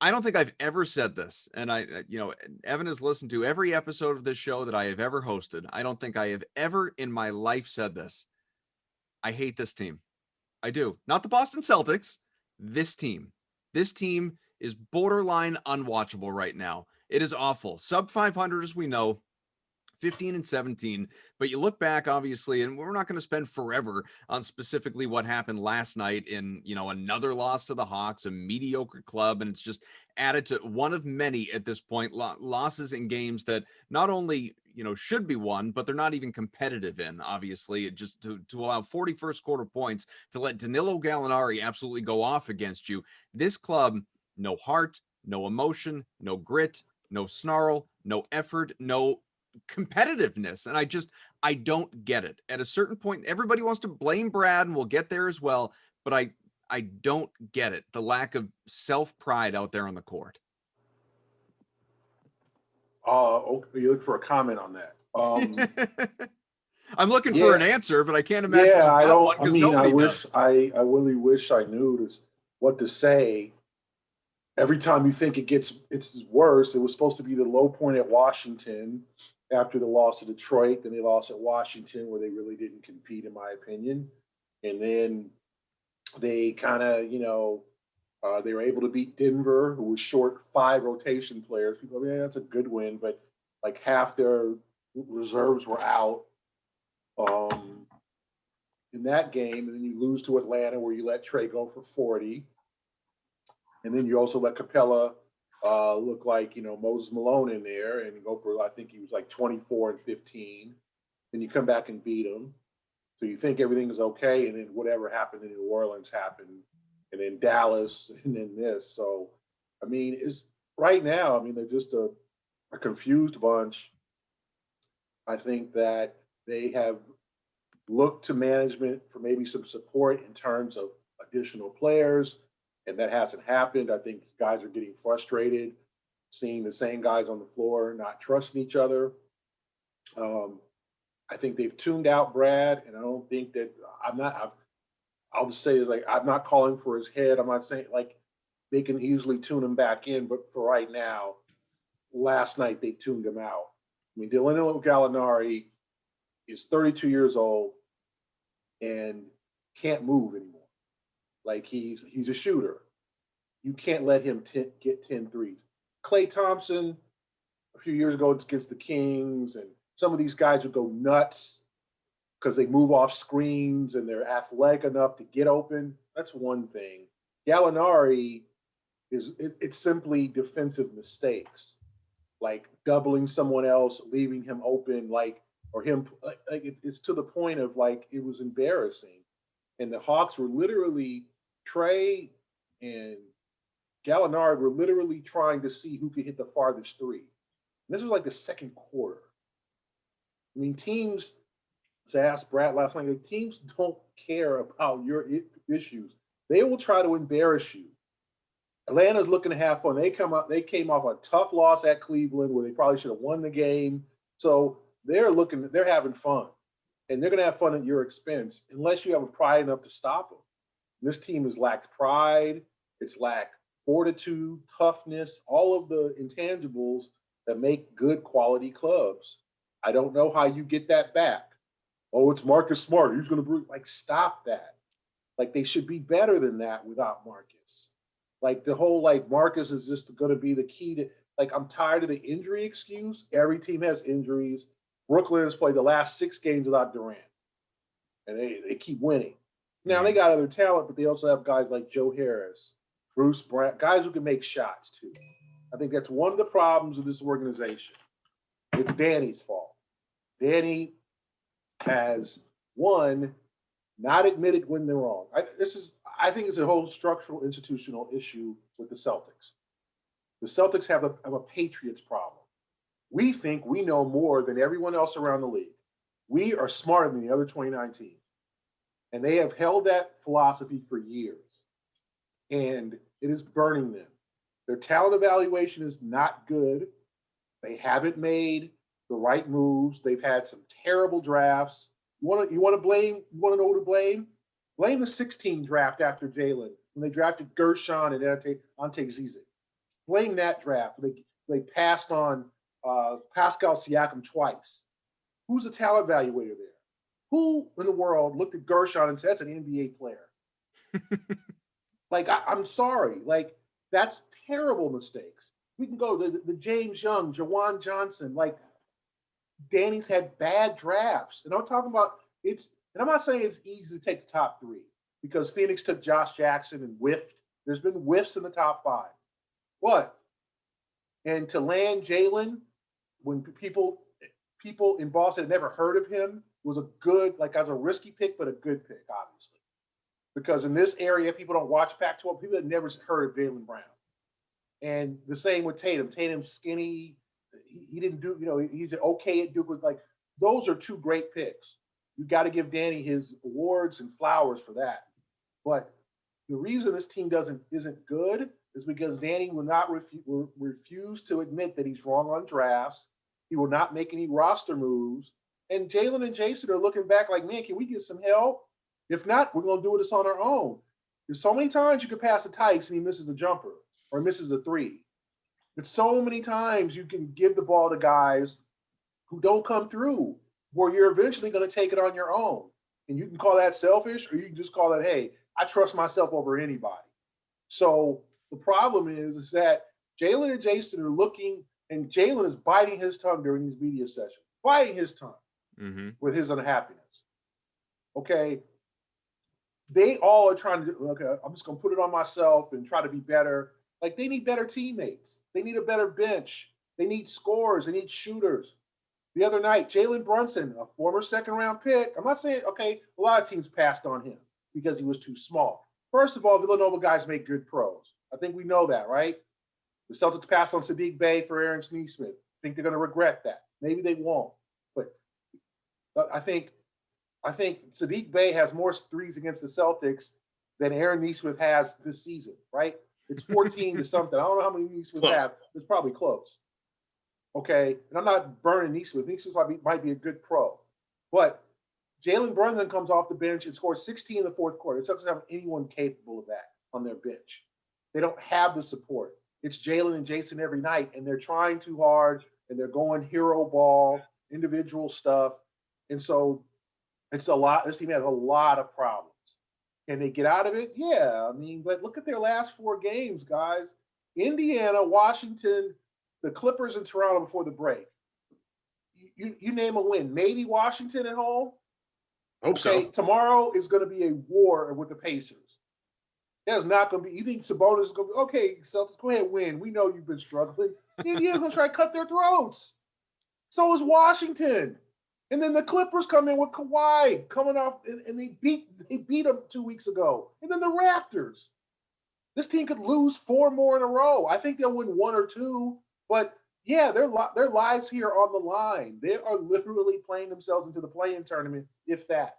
I don't think I've ever said this, and Evan has listened to every episode of this show that I have ever hosted. I don't think I have ever in my life said this. I hate this team. I do. Not the Boston Celtics. This team. This team is borderline unwatchable right now. It is awful. Sub 500, as we know, 15 and 17. But you look back, obviously, and we're not going to spend forever on specifically what happened last night in, another loss to the Hawks, a mediocre club. And it's just added to one of many at this point, losses in games that not only, should be won, but they're not even competitive in, obviously. Just to allow 41st quarter points to let Danilo Gallinari absolutely go off against you. This club, no heart, no emotion, no grit, no snarl, no effort, no competitiveness. And I don't get it. At a certain point, everybody wants to blame Brad, and we'll get there as well, but I don't get it. The lack of self-pride out there on the court. Okay, you look for a comment on that. I'm looking for an answer, but I can't imagine. Yeah, I don't. I mean, I really wish I knew what to say. Every time you think it's worse, it was supposed to be the low point at Washington after the loss to Detroit. Then they lost at Washington, where they really didn't compete, in my opinion. And then they kind of, they were able to beat Denver, who was short 5 rotation players. People, that's a good win, but like half their reserves were out in that game. And then you lose to Atlanta, where you let Trey go for 40. And then you also let Capella look like, Moses Malone in there and go for, I think he was like 24 and 15. Then you come back and beat him. So you think everything is okay. And then whatever happened in New Orleans happened. And then Dallas and then this. So, I mean, it's right now, they're just a confused bunch. I think that they have looked to management for maybe some support in terms of additional players. And that hasn't happened. I think guys are getting frustrated, seeing the same guys on the floor, not trusting each other. I think they've tuned out Brad, and I don't think that I'll just say, like, I'm not calling for his head. I'm not saying, like, they can easily tune him back in, but for right now, last night they tuned him out. Danilo Gallinari is 32 years old and can't move anymore. Like, he's a shooter. You can't let him get 10 threes. Klay Thompson, a few years ago against the Kings, and some of these guys would go nuts because they move off screens and they're athletic enough to get open. That's one thing. Gallinari it's simply defensive mistakes, like doubling someone else, leaving him open, it's to the point of, like, it was embarrassing. And the Hawks were literally, Trey and Gallinari were literally trying to see who could hit the farthest three. And this was like the second quarter. Teams, I asked Brad last night, teams don't care about your issues. They will try to embarrass you. Atlanta's looking to have fun. They came off a tough loss at Cleveland where they probably should have won the game. So they're having fun. And they're going to have fun at your expense unless you have a pride enough to stop them. This team has lacked pride. It's lacked fortitude, toughness, all of the intangibles that make good quality clubs. I don't know how you get that back. Oh, it's Marcus Smart. He's going to bring, stop that. Like, they should be better than that without Marcus. Like, the whole, Marcus is just going to be the key to, I'm tired of the injury excuse. Every team has injuries. Brooklyn has played the last 6 games without Durant. And they keep winning. Now, they got other talent, but they also have guys like Joe Harris, Bruce Brown, guys who can make shots, too. I think that's one of the problems of this organization. It's Danny's fault. Danny has, not admitted when they're wrong. I think it's a whole structural institutional issue with the Celtics. The Celtics have a Patriots problem. We think we know more than everyone else around the league. We are smarter than the other 29 teams. And they have held that philosophy for years. And it is burning them. Their talent evaluation is not good. They haven't made the right moves. They've had some terrible drafts. You want to know who to blame? Blame the 16 draft after Jaylen when they drafted Gershon and Ante Zizic. Blame that draft. They passed on Pascal Siakam twice. Who's the talent evaluator there? Who in the world looked at Gershon and said, that's an NBA player? Like, I'm sorry. Like, that's terrible mistakes. We can go to the James Young, Jawan Johnson. Like, Danny's had bad drafts. And I'm talking about and I'm not saying it's easy to take the top three because Phoenix took Josh Jackson and whiffed. There's been whiffs in the top five. What? And to land Jaylen, when people in Boston had never heard of him, was a good, like, as a risky pick, but a good pick, obviously. Because in this area, people don't watch Pac-12. People had never heard of Jaylen Brown. And the same with Tatum. Tatum's skinny. He didn't do, he's okay at Duke. Like, those are two great picks. You got to give Danny his awards and flowers for that. But the reason this team isn't good is because Danny will not refuse to admit that he's wrong on drafts. He will not make any roster moves. And Jaylen and Jayson are looking back like, man, can we get some help? If not, we're going to do this on our own. There's so many times you can pass a Tice and he misses a jumper or misses a three. It's so many times you can give the ball to guys who don't come through, where you're eventually going to take it on your own. And you can call that selfish, or you can just call it, hey, I trust myself over anybody. So the problem is that Jaylen and Jayson are looking, and Jaylen is biting his tongue during these media sessions, biting his tongue with his unhappiness. Okay. They all are trying to do, okay, I'm just going to put it on myself and try to be better. Like, they need better teammates. They need a better bench. They need scorers. They need shooters. The other night, Jalen Brunson, a former second-round pick. I'm not saying, okay, a lot of teams passed on him because he was too small. First of all, Villanova guys make good pros. I think we know that, right? The Celtics passed on Sadiq Bey for Aaron Nesmith. I think they're going to regret that. Maybe they won't. But I think Sadiq Bey has more threes against the Celtics than Aaron Nesmith has this season, right? It's 14 to something. I don't know how many Nesmith have. It's probably close. Okay, and I'm not burning Nesmith. Nesmith might be a good pro. But Jalen Brunson comes off the bench and scores 16 in the fourth quarter. It doesn't have anyone capable of that on their bench. They don't have the support. It's Jaylen and Jayson every night, and they're trying too hard, and they're going hero ball, individual stuff. And so it's a lot. This team has a lot of problems. Can they get out of it? Yeah, I mean, but look at their last four games, guys. Indiana, Washington, the Clippers, and Toronto before the break. You name a win. Maybe Washington at home. Hope so. Tomorrow is going to be a war with the Pacers. There's not going to be. You think Sabonis is going to be okay? Celtics, go ahead, win. We know you've been struggling. Indiana's going to try to cut their throats. So is Washington. And then the Clippers come in with Kawhi coming off, and they beat them 2 weeks ago. And then the Raptors. This team could lose four more in a row. I think they'll win one or two, but yeah, their lives here on the line. They are literally playing themselves into the play-in tournament, if that.